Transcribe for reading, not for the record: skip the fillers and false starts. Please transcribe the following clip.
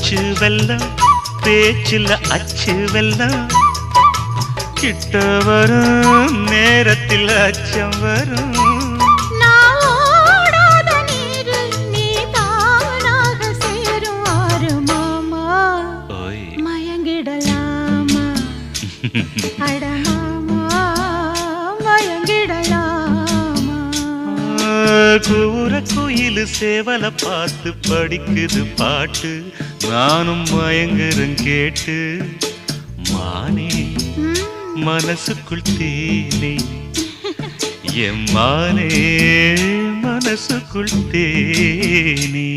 பச்சு வெல்லம் பேச்சில் அச்சு வெல்லம் கிட்ட வரும் நேரத்தில் அச்சம் வரும் கூற குயிலு சேவல பார்த்து படிக்குது பாட்டு நானும் மயங்குறேன் கேட்டு மானே மனசுக்குள் தேனே என் மானே மனசுக்குள் தேனே